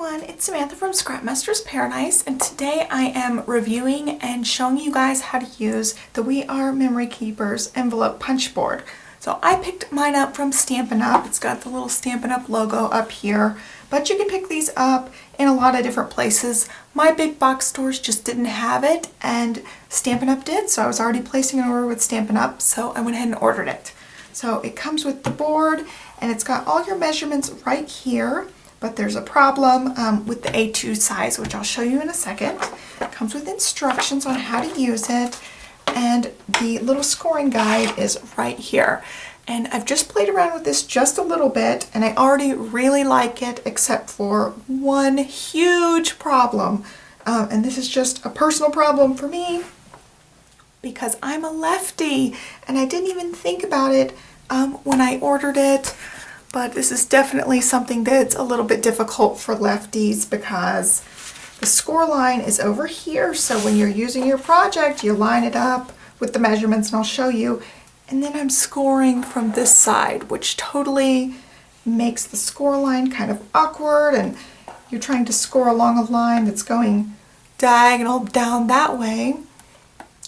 everyone, it's Samantha from Scrapmaster's Paradise, and today I am reviewing and showing you guys how to use the We Are Memory Keepers envelope punch board. So I picked mine up from Stampin' Up. It's got the little Stampin' Up logo up here, but you can pick these up in a lot of different places. My big box stores just didn't have it, and Stampin' Up did, so I was already placing an order with Stampin' Up, so I went ahead and ordered it. So it comes with the board, and it's got all your measurements right here. But there's a problem with the A2 size, which I'll show you in a second. It comes with instructions on how to use it, and the little scoring guide is right here. And I've just played around with this just a little bit, and I already really like it, except for one huge problem. And this is just a personal problem for me, because I'm a lefty, and I didn't even think about it when I ordered it. But this is definitely something that's a little bit difficult for lefties because the score line is over here. So when you're using your project, you line it up with the measurements, and I'll show you. And then I'm scoring from this side, which totally makes the score line kind of awkward, and you're trying to score along a line that's going diagonal down that way.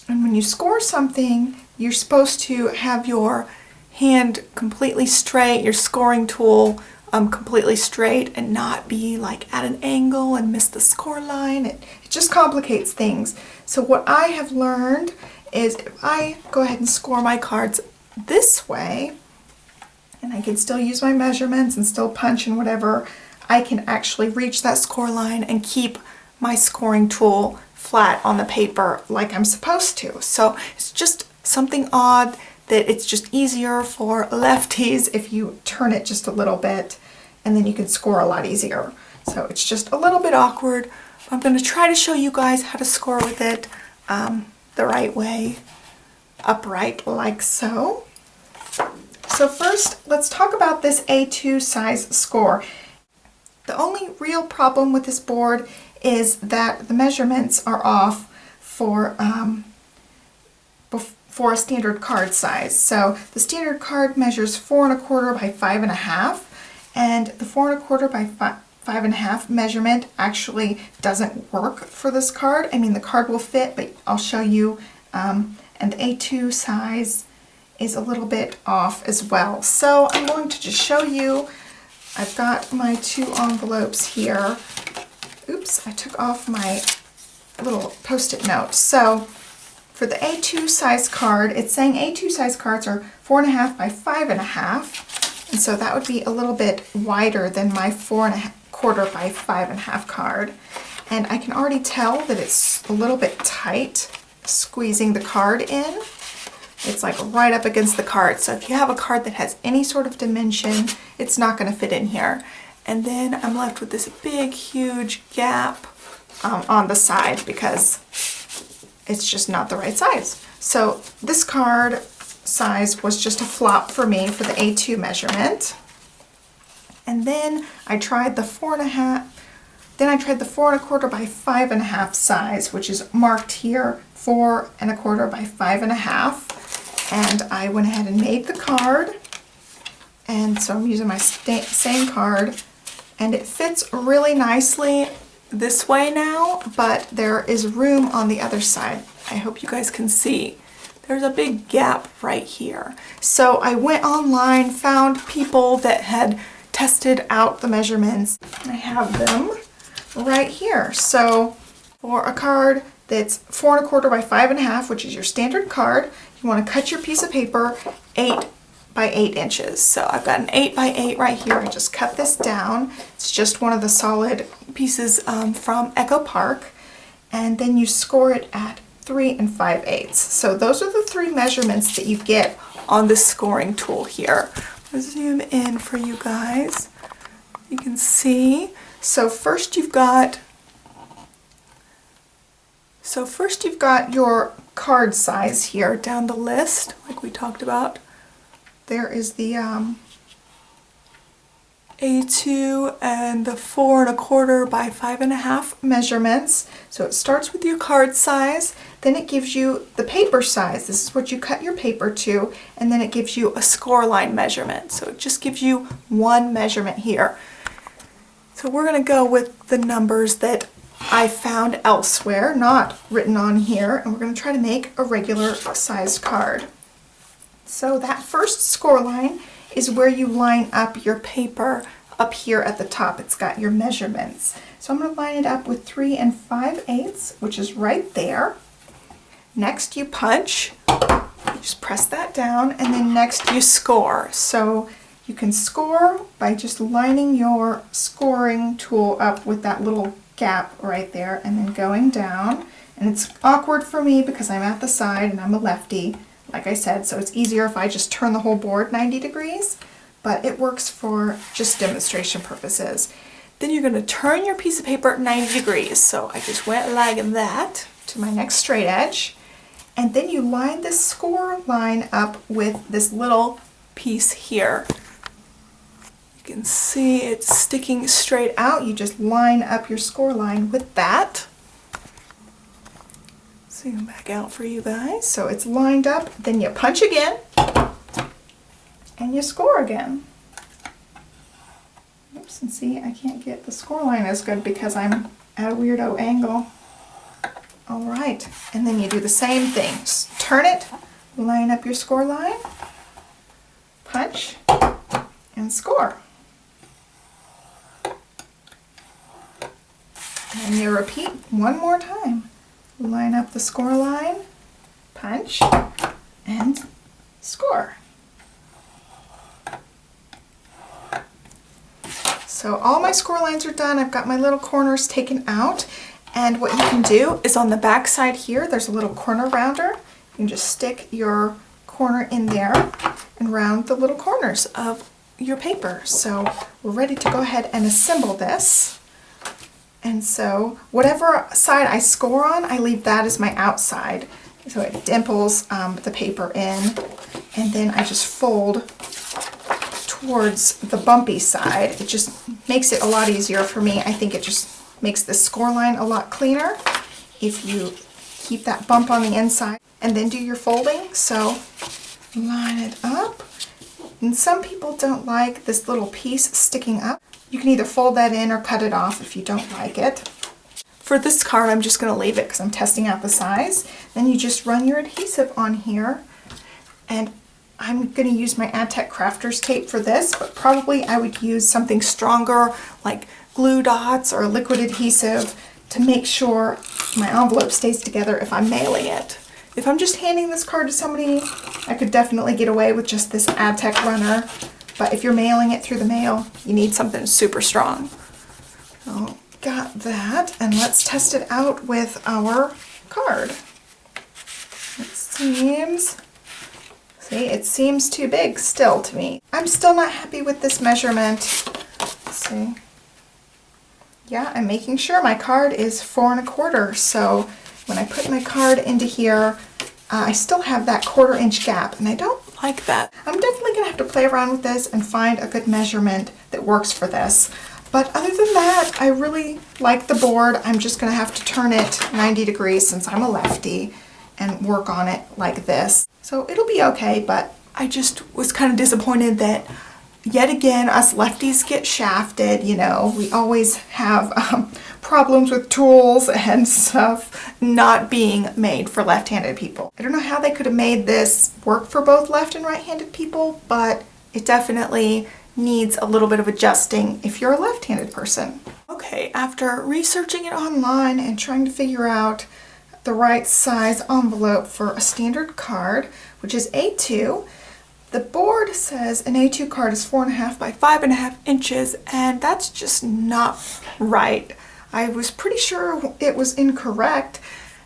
And when you score something, you're supposed to have your hand completely straight, your scoring tool completely straight, and not be like at an angle and miss the score line. It just complicates things. So what I have learned is if I go ahead and score my cards this way, and I can still use my measurements and still punch and whatever, I can actually reach that score line and keep my scoring tool flat on the paper like I'm supposed to. So it's just something odd that it's just easier for lefties if you turn it just a little bit, and then you can score a lot easier. So it's just a little bit awkward. I'm going to try to show you guys how to score with it the right way, upright like so. So first, let's talk about this A2 size score. The only real problem with this board is that the measurements are off for a standard card size. So the standard card measures 4 1/4 by 5 1/2, and the 4 1/4 by 5 1/2 measurement actually doesn't work for this card. I mean, the card will fit, but I'll show you, and the A2 size is a little bit off as well. So I'm going to just show you. I've got my 2 envelopes here. Oops, I took off my little post-it note. So for the A2 size card, it's saying A2 size cards are 4 1/2 by 5 1/2, and so that would be a little bit wider than my 4 1/4 by 5 1/2 card. And I can already tell that it's a little bit tight squeezing the card in. It's like right up against the card. So if you have a card that has any sort of dimension, it's not going to fit in here. And then I'm left with this big, huge gap on the side because it's just not the right size. So this card size was just a flop for me for the A2 measurement. And then I tried the 4 1/2, then I tried the 4 1/4 by 5 1/2 size, which is marked here, 4 1/4 by 5 1/2. And I went ahead and made the card. And so I'm using my same card, and it fits really nicely this way now, but there is room on the other side. I hope you guys can see. There's a big gap right here. So I went online, found people that had tested out the measurements. I have them right here. So for a card that's 4 1/4 by 5 1/2, which is your standard card, you want to cut your piece of paper 8 by 8 inches. So I've got an 8 by 8 right here. I just cut this down. It's just one of the solid pieces from Echo Park, and then you score it at 3 5/8. So those are the 3 measurements that you get on this scoring tool here. I'll zoom in for you guys. You can see. So first you've got your card size here down the list, like we talked about. There is the A2 and the 4 1/4 by 5 1/2 measurements. So it starts with your card size, then it gives you the paper size. This is what you cut your paper to, and then it gives you a score line measurement. So it just gives you one measurement here. So we're going to go with the numbers that I found elsewhere, not written on here, and we're going to try to make a regular sized card. So that first score line is where you line up your paper up here at the top. It's got your measurements. So I'm going to line it up with 3 5/8, which is right there. Next you punch, you just press that down, and then next you score. So you can score by just lining your scoring tool up with that little gap right there and then going down. And it's awkward for me because I'm at the side and I'm a lefty, like I said, so it's easier if I just turn the whole board 90 degrees, but it works for just demonstration purposes. Then you're going to turn your piece of paper 90 degrees. So I just went like that to my next straight edge. And then you line this score line up with this little piece here. You can see it's sticking straight out. You just line up your score line with that. Zoom back out for you guys. So it's lined up, then you punch again, and you score again. Oops, and see, I can't get the score line as good because I'm at a weirdo angle. All right, and then you do the same thing. Just turn it, line up your score line, punch, and score. And you repeat one more time. Line up the score line, punch, and score. So all my score lines are done. I've got my little corners taken out. And what you can do is on the back side here, there's a little corner rounder. You can just stick your corner in there and round the little corners of your paper. So we're ready to go ahead and assemble this. And so whatever side I score on, I leave that as my outside. So it dimples the paper in, and then I just fold towards the bumpy side. It just makes it a lot easier for me. I think it just makes the score line a lot cleaner if you keep that bump on the inside and then do your folding. So line it up. And some people don't like this little piece sticking up. You can either fold that in or cut it off if you don't like it. For this card, I'm just going to leave it because I'm testing out the size. Then you just run your adhesive on here, and I'm going to use my AdTech Crafters tape for this, but probably I would use something stronger like glue dots or liquid adhesive to make sure my envelope stays together if I'm mailing it. If I'm just handing this card to somebody, I could definitely get away with just this AdTech runner, but if you're mailing it through the mail, you need something super strong. So got that, and let's test it out with our card. It seems too big still to me. I'm still not happy with this measurement. Let's see. Yeah, I'm making sure my card is 4 1/4. So when I put my card into here, I still have that 1/4 inch gap, and I don't like that. I'm definitely gonna have to play around with this and find a good measurement that works for this. But other than that, I really like the board. I'm just gonna have to turn it 90 degrees since I'm a lefty and work on it like this. So it'll be okay, but I just was kind of disappointed that yet again, us lefties get shafted. You know, we always have problems with tools and stuff not being made for left-handed people. I don't know how they could have made this work for both left and right-handed people, but it definitely needs a little bit of adjusting if you're a left-handed person. Okay, after researching it online and trying to figure out the right size envelope for a standard card, which is A2, the board says an A2 card is 4 1/2 by 5 1/2 inches, and that's just not right. I was pretty sure it was incorrect,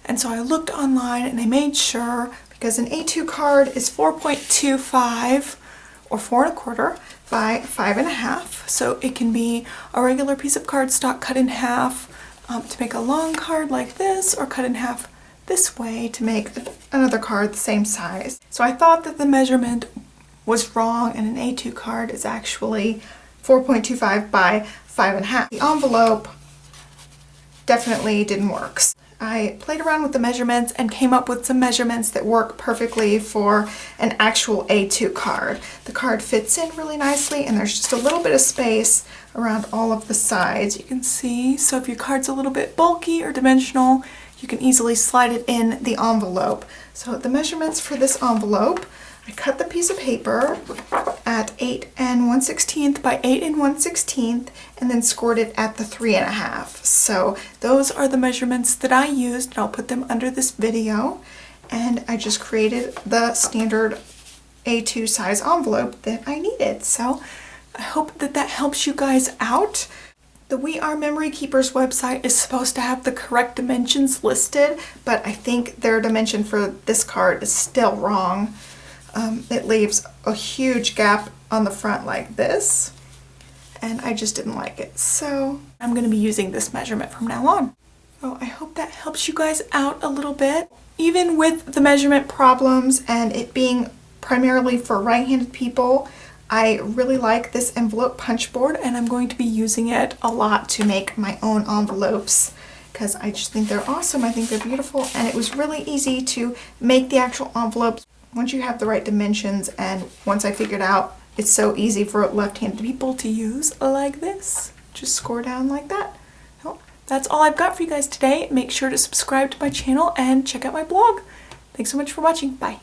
and so I looked online and I made sure, because an A2 card is 4.25 or 4 1/4 by 5 1/2, so it can be a regular piece of cardstock cut in half to make a long card like this, or cut in half this way to make another card the same size. So I thought that the measurement was wrong, and an A2 card is actually 4.25 by 5 1/2. The envelope definitely didn't work. I played around with the measurements and came up with some measurements that work perfectly for an actual A2 card. The card fits in really nicely, and there's just a little bit of space around all of the sides. You can see, so if your card's a little bit bulky or dimensional, you can easily slide it in the envelope. So the measurements for this envelope, I cut the piece of paper at 8 1/16 by 8 1/16 and then scored it at the 3.5. So those are the measurements that I used, and I'll put them under this video. And I just created the standard A2 size envelope that I needed. So I hope that that helps you guys out. The We Are Memory Keepers website is supposed to have the correct dimensions listed, but I think their dimension for this card is still wrong. It leaves a huge gap on the front like this, and I just didn't like it. So I'm going to be using this measurement from now on. So I hope that helps you guys out a little bit. Even with the measurement problems and it being primarily for right-handed people, I really like this envelope punch board, and I'm going to be using it a lot to make my own envelopes because I just think they're awesome. I think they're beautiful, and it was really easy to make the actual envelopes once you have the right dimensions, and once I figured out it's so easy for left-handed people to use like this. Just score down like that. Well, that's all I've got for you guys today. Make sure to subscribe to my channel and check out my blog. Thanks so much for watching. Bye.